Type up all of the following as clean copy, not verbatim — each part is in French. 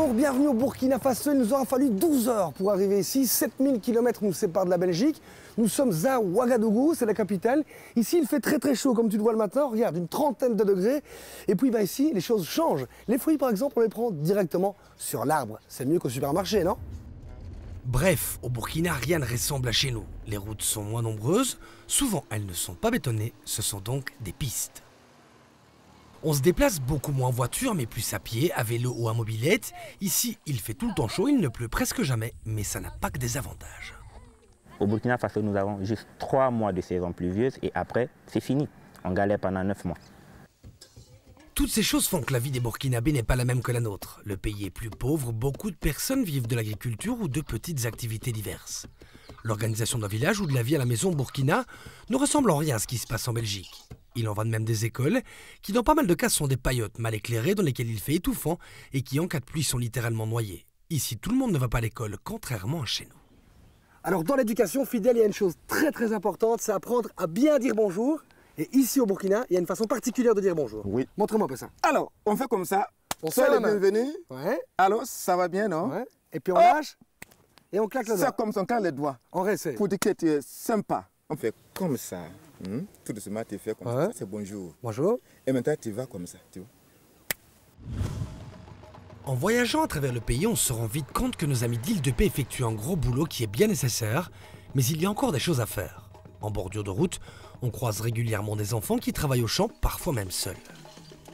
Bonjour, bienvenue au Burkina Faso. Il nous aura fallu 12 heures pour arriver ici. 7000 km nous séparent de la Belgique. Nous sommes à Ouagadougou, c'est la capitale. Ici, il fait très chaud, comme tu le vois le matin. Regarde, une trentaine de degrés. Et puis ici, les choses changent. Les fruits, par exemple, on les prend directement sur l'arbre. C'est mieux qu'au supermarché, non? Bref, au Burkina, rien ne ressemble à chez nous. Les routes sont moins nombreuses. Souvent, elles ne sont pas bétonnées. Ce sont donc des pistes. On se déplace beaucoup moins en voiture, mais plus à pied, à vélo ou à mobilette. Ici, il fait tout le temps chaud, il ne pleut presque jamais, mais ça n'a pas que des avantages. Au Burkina Faso, nous avons juste 3 mois de saison pluvieuse et après, c'est fini. On galère pendant 9 mois. Toutes ces choses font que la vie des Burkinabés n'est pas la même que la nôtre. Le pays est plus pauvre, beaucoup de personnes vivent de l'agriculture ou de petites activités diverses. L'organisation d'un village ou de la vie à la maison au Burkina ne ressemble en rien à ce qui se passe en Belgique. Il en va de même des écoles, qui dans pas mal de cas sont des paillotes mal éclairées dans lesquelles il fait étouffant et qui en cas de pluie sont littéralement noyées. Ici, tout le monde ne va pas à l'école, contrairement à chez nous. Alors dans l'éducation fidèle, il y a une chose très importante, c'est apprendre à bien dire bonjour. Et ici au Burkina, il y a une façon particulière de dire bonjour. Oui. Montre-moi un peu ça. Alors, on fait comme ça. On Sois le bienvenu. Ouais. Alors, ça va bien, non? Ouais. Et puis on lâche et on claque le doigt. Ça comme ça, on claque les doigts. On réessaye. Pour dire que tu es sympa. On fait comme ça. Tout doucement, tu fais comme ça. C'est bonjour. Bonjour. Et maintenant, tu vas comme ça. Tu vois? En voyageant à travers le pays, on se rend vite compte que nos amis d'Île de Paix effectuent un gros boulot qui est bien nécessaire, mais il y a encore des choses à faire. En bordure de route, on croise régulièrement des enfants qui travaillent au champ, parfois même seuls.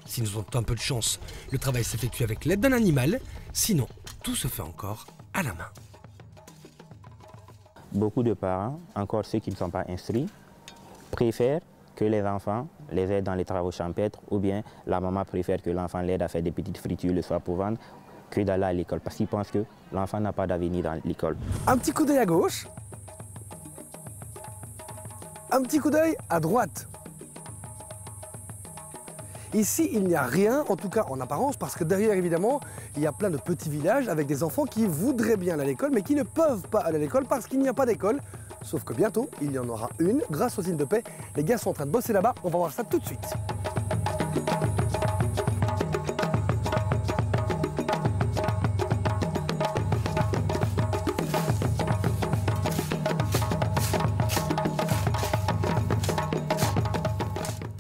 Si nous avons un peu de chance, le travail s'effectue avec l'aide d'un animal, sinon tout se fait encore à la main. Beaucoup de parents, encore ceux qui ne sont pas instruits, préfèrent que les enfants les aident dans les travaux champêtres ou bien la maman préfère que l'enfant l'aide à faire des petites fritures le soir pour vendre que d'aller à l'école parce qu'ils pensent que l'enfant n'a pas d'avenir dans l'école. Un petit coup d'œil à gauche. Un petit coup d'œil à droite. Ici, il n'y a rien, en tout cas en apparence, parce que derrière, évidemment, il y a plein de petits villages avec des enfants qui voudraient bien aller à l'école, mais qui ne peuvent pas aller à l'école parce qu'il n'y a pas d'école. Sauf que bientôt, il y en aura une, grâce aux îles de paix. Les gars sont en train de bosser là-bas, on va voir ça tout de suite.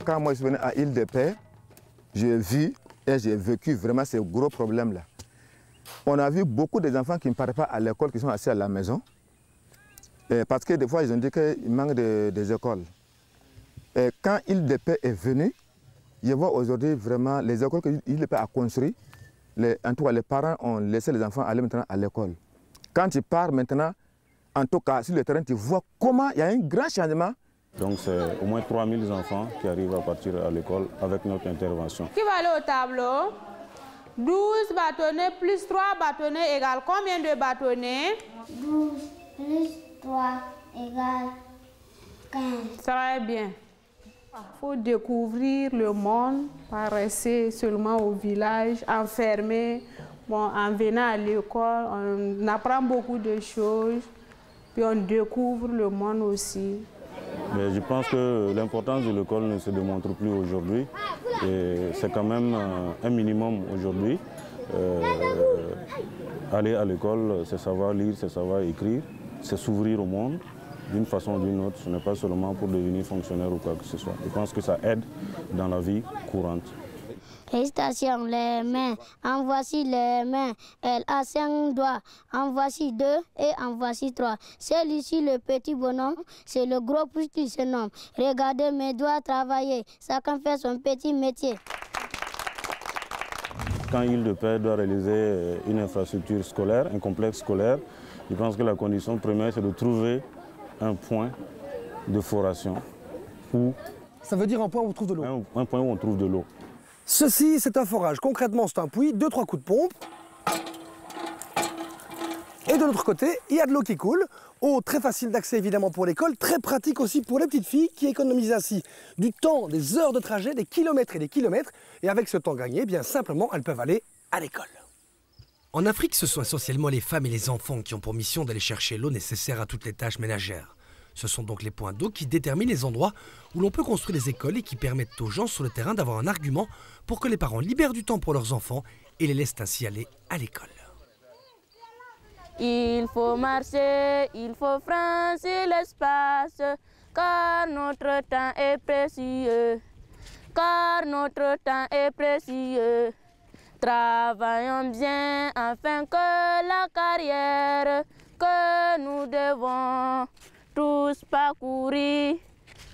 Quand moi je venais à Île de Paix, j'ai vu et j'ai vécu vraiment ces gros problèmes-là. On a vu beaucoup d'enfants qui ne partent pas à l'école, qui sont assis à la maison. Parce que des fois, ils ont dit qu'il manque des écoles. Et quand Île de Paix est venu, je vois aujourd'hui vraiment les écoles que Île de Paix a construites. En tout cas, les parents ont laissé les enfants aller maintenant à l'école. Quand tu pars maintenant, en tout cas sur le terrain, tu vois comment il y a un grand changement. Donc c'est au moins 3000 enfants qui arrivent à partir à l'école avec notre intervention. Qui va aller au tableau? 12 bâtonnets plus 3 bâtonnets égale combien de bâtonnets? 12 plus 3 égale 15. Très bien. Il faut découvrir le monde, pas rester seulement au village, enfermé. Bon, en venant à l'école, on apprend beaucoup de choses, puis on découvre le monde aussi. Mais je pense que l'importance de l'école ne se démontre plus aujourd'hui. C'est quand même un minimum aujourd'hui. Aller à l'école, c'est savoir lire, c'est savoir écrire, c'est s'ouvrir au monde d'une façon ou d'une autre. Ce n'est pas seulement pour devenir fonctionnaire ou quoi que ce soit. Je pense que ça aide dans la vie courante. Félicitations, les mains. En voici les mains. Elle a 5 doigts. En voici 2 et en voici 3. Celui-ci, le petit bonhomme, c'est le gros pouce qui se nomme. Regardez mes doigts travailler. Chacun fait son petit métier. Quand Île de Paix doit réaliser une infrastructure scolaire, un complexe scolaire, je pense que la condition première, c'est de trouver un point de foration. Ça veut dire un point où on trouve de l'eau. Un point où on trouve de l'eau. Ceci, c'est un forage. Concrètement, c'est un puits, 2-3 coups de pompe. Et de l'autre côté, il y a de l'eau qui coule. Eau très facile d'accès évidemment pour l'école, très pratique aussi pour les petites filles qui économisent ainsi du temps, des heures de trajet, des kilomètres et des kilomètres. Et avec ce temps gagné, bien simplement, elles peuvent aller à l'école. En Afrique, ce sont essentiellement les femmes et les enfants qui ont pour mission d'aller chercher l'eau nécessaire à toutes les tâches ménagères. Ce sont donc les points d'eau qui déterminent les endroits où l'on peut construire des écoles et qui permettent aux gens sur le terrain d'avoir un argument pour que les parents libèrent du temps pour leurs enfants et les laissent ainsi aller à l'école. Il faut marcher, il faut franchir l'espace, car notre temps est précieux. Car notre temps est précieux. Travaillons bien afin que la carrière que nous devons tous parcourir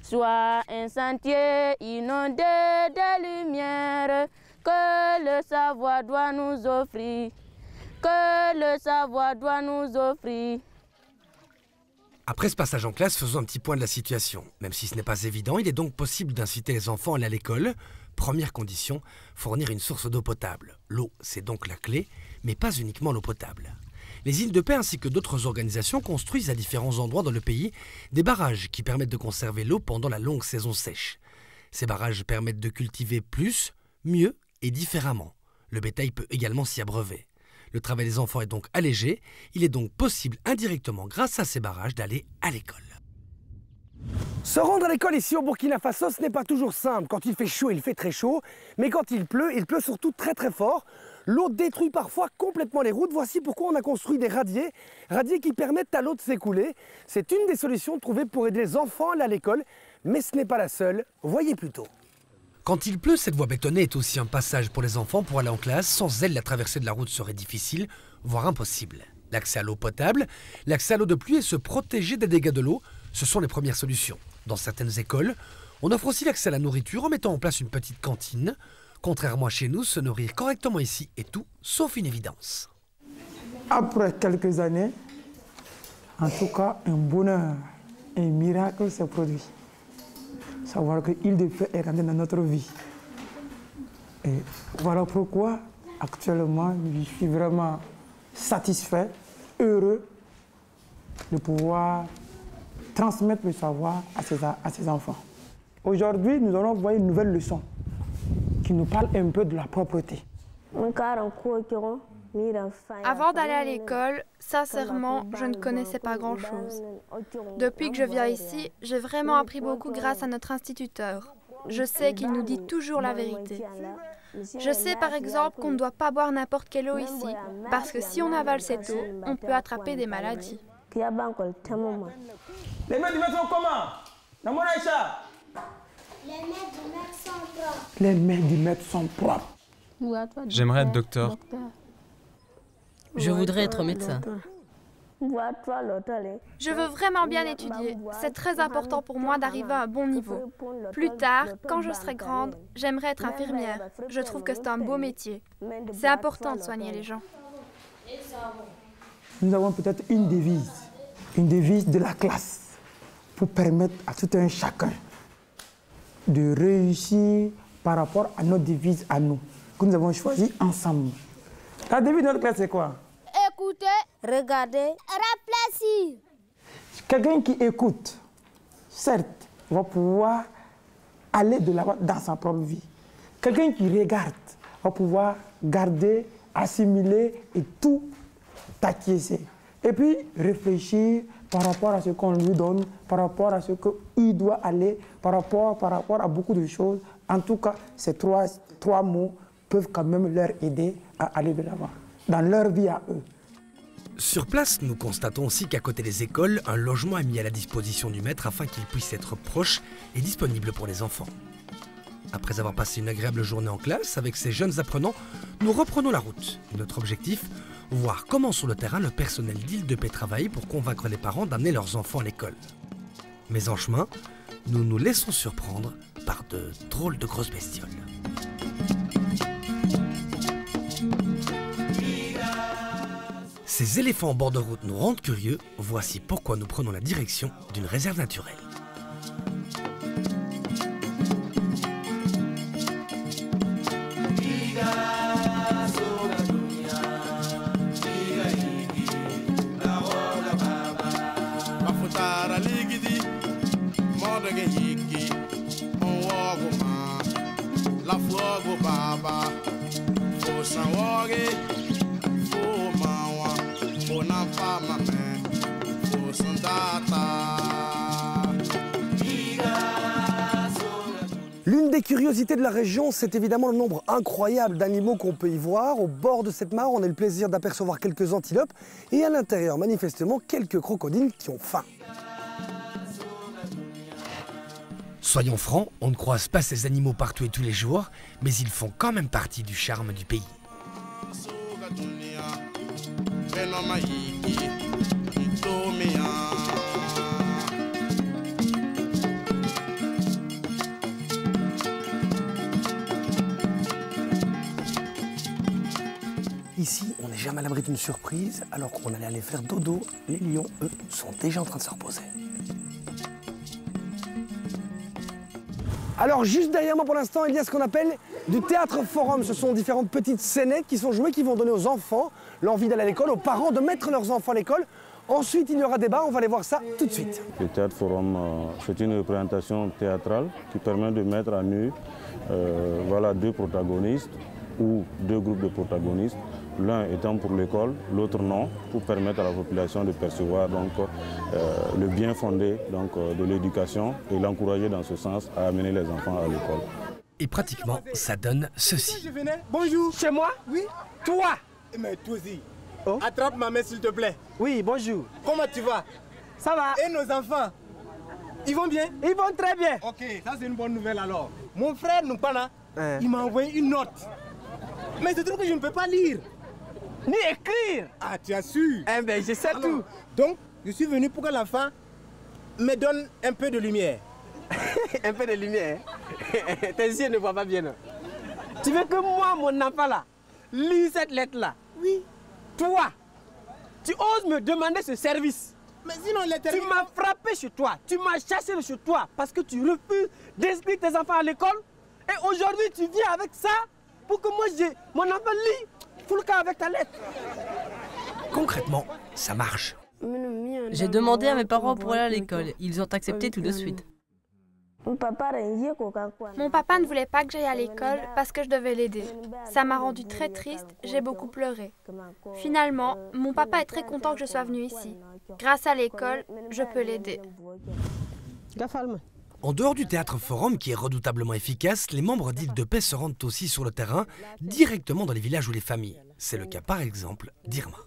soit un sentier inondé de lumière que le savoir doit nous offrir. Que le savoir doit nous offrir. Après ce passage en classe, faisons un petit point de la situation. Même si ce n'est pas évident, il est donc possible d'inciter les enfants à aller à l'école. Première condition, fournir une source d'eau potable. L'eau, c'est donc la clé, mais pas uniquement l'eau potable. Les îles de paix ainsi que d'autres organisations construisent à différents endroits dans le pays des barrages qui permettent de conserver l'eau pendant la longue saison sèche. Ces barrages permettent de cultiver plus, mieux et différemment. Le bétail peut également s'y abreuver. Le travail des enfants est donc allégé. Il est donc possible indirectement, grâce à ces barrages, d'aller à l'école. Se rendre à l'école ici au Burkina Faso, ce n'est pas toujours simple. Quand il fait chaud, il fait très chaud. Mais quand il pleut surtout très très fort. L'eau détruit parfois complètement les routes. Voici pourquoi on a construit des radiers qui permettent à l'eau de s'écouler. C'est une des solutions trouvées pour aider les enfants à aller à l'école. Mais ce n'est pas la seule. Voyez plutôt. Quand il pleut, cette voie bétonnée est aussi un passage pour les enfants pour aller en classe. Sans elle, la traversée de la route serait difficile, voire impossible. L'accès à l'eau potable, l'accès à l'eau de pluie et se protéger des dégâts de l'eau, ce sont les premières solutions. Dans certaines écoles, on offre aussi l'accès à la nourriture en mettant en place une petite cantine. Contrairement à chez nous, se nourrir correctement ici est tout sauf une évidence. Après quelques années, en tout cas, un bonheur, un miracle s'est produit. Savoir que l'île de paix est rentrée dans notre vie. Et voilà pourquoi, actuellement, je suis vraiment satisfait, heureux de pouvoir transmettre le savoir à ces enfants. Aujourd'hui, nous allons voir une nouvelle leçon qui nous parle un peu de la propreté. Avant d'aller à l'école, sincèrement, je ne connaissais pas grand-chose. Depuis que je viens ici, j'ai vraiment appris beaucoup grâce à notre instituteur. Je sais qu'il nous dit toujours la vérité. Je sais par exemple qu'on ne doit pas boire n'importe quelle eau ici, parce que si on avale cette eau, on peut attraper des maladies. Les mains du maître sont comment? Les mains du maître sont propres. J'aimerais être docteur. Je voudrais être médecin. Je veux vraiment bien étudier. C'est très important pour moi d'arriver à un bon niveau. Plus tard, quand je serai grande, j'aimerais être infirmière. Je trouve que c'est un beau métier. C'est important de soigner les gens. Nous avons peut-être une devise de la classe, pour permettre à tout un chacun de réussir par rapport à notre devise à nous, que nous avons choisi ensemble. La devise de notre classe, c'est quoi? Écoutez, regardez, réfléchir. Quelqu'un qui écoute, certes, va pouvoir aller de l'avant dans sa propre vie. Quelqu'un qui regarde va pouvoir garder, assimiler et tout acquiescer. Et puis réfléchir par rapport à ce qu'on lui donne, par rapport à ce qu'il doit aller, par rapport à beaucoup de choses. En tout cas, ces trois mots peuvent quand même leur aider à aller de l'avant, dans leur vie à eux. Sur place, nous constatons aussi qu'à côté des écoles, un logement est mis à la disposition du maître afin qu'il puisse être proche et disponible pour les enfants. Après avoir passé une agréable journée en classe avec ces jeunes apprenants, nous reprenons la route. Notre objectif, voir comment sur le terrain le personnel d'Île de Paix travaille pour convaincre les parents d'amener leurs enfants à l'école. Mais en chemin, nous nous laissons surprendre par de drôles de grosses bestioles. Ces éléphants en bord de route nous rendent curieux. Voici pourquoi nous prenons la direction d'une réserve naturelle. des curiosités de la région, c'est évidemment le nombre incroyable d'animaux qu'on peut y voir. Au bord de cette mare, on a le plaisir d'apercevoir quelques antilopes et à l'intérieur, manifestement, quelques crocodiles qui ont faim. Soyons francs, on ne croise pas ces animaux partout et tous les jours, mais ils font quand même partie du charme du pays. Ici, on n'est jamais à l'abri d'une surprise, alors qu'on allait aller faire dodo. Les lions, eux, sont déjà en train de se reposer. Alors, juste derrière moi pour l'instant, il y a ce qu'on appelle du théâtre forum. Ce sont différentes petites scénettes qui sont jouées, qui vont donner aux enfants l'envie d'aller à l'école, aux parents de mettre leurs enfants à l'école. Ensuite, il y aura débat, on va aller voir ça tout de suite. Le théâtre forum, c'est une représentation théâtrale qui permet de mettre à nu voilà, deux protagonistes ou deux groupes de protagonistes, l'un étant pour l'école, l'autre non, pour permettre à la population de percevoir donc, le bien fondé donc, de l'éducation et l'encourager dans ce sens à amener les enfants à l'école. Et pratiquement, ça donne ceci. Bonjour. Chez moi? Oui. Toi? Mais toi aussi. Oh. Attrape ma main s'il te plaît. Oui, bonjour. Comment tu vas? Ça va. Et nos enfants? Ils vont bien? Ils vont très bien. Ok, ça c'est une bonne nouvelle alors. Mon frère Noupana, il m'a envoyé une note. Mais je trouve que je ne peux pas lire. Ni écrire. Ah, tu as su? Eh bien, je sais alors, tout. Donc, je suis venu pour que l'enfant me donne un peu de lumière. Un peu de lumière? Tes yeux ne voient pas bien. Non? Tu veux que moi, mon enfant là, lise cette lettre-là? Oui. Toi, tu oses me demander ce service? Mais sinon, tu m'as frappé chez toi, tu m'as chassé de chez toi parce que tu refuses d'inscrire tes enfants à l'école. Et aujourd'hui, tu viens avec ça pour que moi, mon enfant lit tout le cas avec ta lettre. Concrètement, ça marche. J'ai demandé à mes parents pour aller à l'école. Ils ont accepté tout de suite. Mon papa ne voulait pas que j'aille à l'école parce que je devais l'aider. Ça m'a rendue très triste, j'ai beaucoup pleuré. Finalement, mon papa est très content que je sois venue ici. Grâce à l'école, je peux l'aider. En dehors du théâtre forum qui est redoutablement efficace, les membres d'Île de Paix se rendent aussi sur le terrain, directement dans les villages ou les familles. C'est le cas par exemple d'Irma.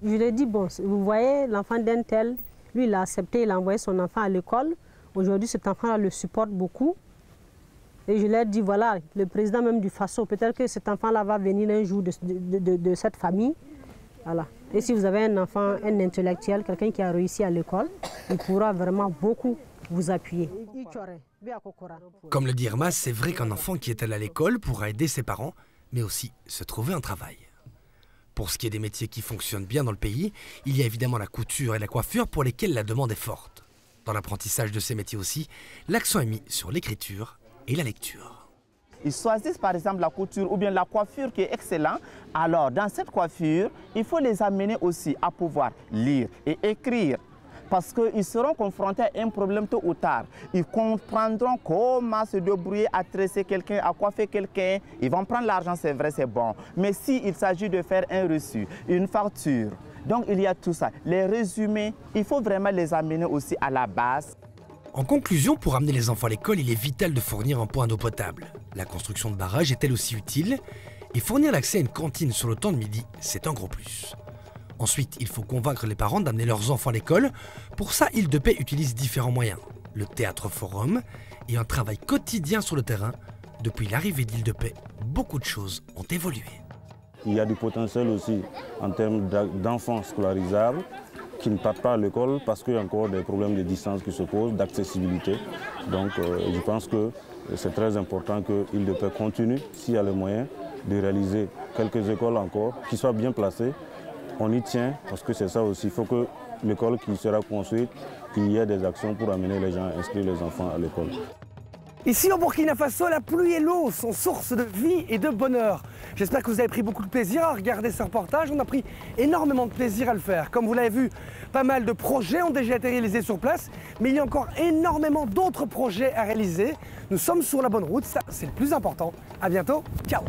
Je lui ai dit, bon, vous voyez, l'enfant d'un tel, lui il a accepté, il a envoyé son enfant à l'école. Aujourd'hui, cet enfant-là le supporte beaucoup. Et je lui ai dit, voilà, le président même du Faso, peut-être que cet enfant-là va venir un jour de cette famille. Voilà. Et si vous avez un enfant, un intellectuel, quelqu'un qui a réussi à l'école, il pourra vraiment beaucoup vous appuyer. Comme le dit Irma, c'est vrai qu'un enfant qui est allé à l'école pourra aider ses parents, mais aussi se trouver un travail. Pour ce qui est des métiers qui fonctionnent bien dans le pays, il y a évidemment la couture et la coiffure pour lesquels la demande est forte. Dans l'apprentissage de ces métiers aussi, l'accent est mis sur l'écriture et la lecture. Ils choisissent par exemple la couture ou bien la coiffure qui est excellente. Alors dans cette coiffure, il faut les amener aussi à pouvoir lire et écrire. Parce qu'ils seront confrontés à un problème tôt ou tard. Ils comprendront comment se débrouiller à tresser quelqu'un, à coiffer quelqu'un. Ils vont prendre l'argent, c'est vrai, c'est bon. Mais s'il s'agit de faire un reçu, une facture, donc il y a tout ça. Les résumés, il faut vraiment les amener aussi à la base. En conclusion, pour amener les enfants à l'école, il est vital de fournir un point d'eau potable. La construction de barrages est elle aussi utile. Et fournir l'accès à une cantine sur le temps de midi, c'est un gros plus. Ensuite, il faut convaincre les parents d'amener leurs enfants à l'école. Pour ça, Île de Paix utilise différents moyens. Le théâtre forum et un travail quotidien sur le terrain. Depuis l'arrivée d'Île de Paix, beaucoup de choses ont évolué. Il y a du potentiel aussi en termes d'enfants scolarisables qui ne partent pas à l'école parce qu'il y a encore des problèmes de distance qui se posent, d'accessibilité. Donc je pense que c'est très important que Île de Paix continue, s'il y a les moyens, de réaliser quelques écoles encore qui soient bien placées. On y tient parce que c'est ça aussi. Il faut que l'école qui sera construite, qu'il y ait des actions pour amener les gens à inscrire les enfants à l'école. Ici au Burkina Faso, la pluie et l'eau sont source de vie et de bonheur. J'espère que vous avez pris beaucoup de plaisir à regarder ce reportage. On a pris énormément de plaisir à le faire. Comme vous l'avez vu, pas mal de projets ont déjà été réalisés sur place, mais il y a encore énormément d'autres projets à réaliser. Nous sommes sur la bonne route, ça c'est le plus important. À bientôt, ciao.